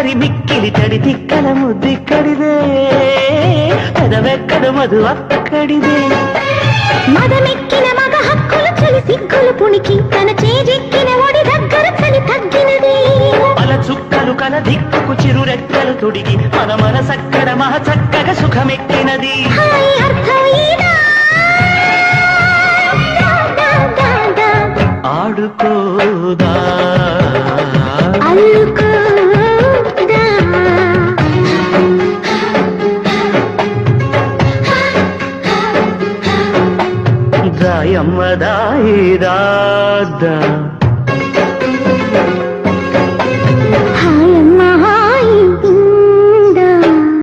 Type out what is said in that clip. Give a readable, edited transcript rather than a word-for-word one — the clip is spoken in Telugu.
మరి మిక్కిలి తడి తిక్కల ముద్దిక్కడిదే పెదవెక్కద మధు అక్కడిదే మదమెక్కిన మగ హక్కులు చలి సిగ్గులు పుణికి తన చేజెక్కిన ఒడి దగ్గర చలి తగ్గినది అల చుక్కలు కల దిక్కుకు చిరు రెక్కలు తొడిగి మన మనసక్కడ మహ చక్కగా సుఖమెక్కినది హాయ్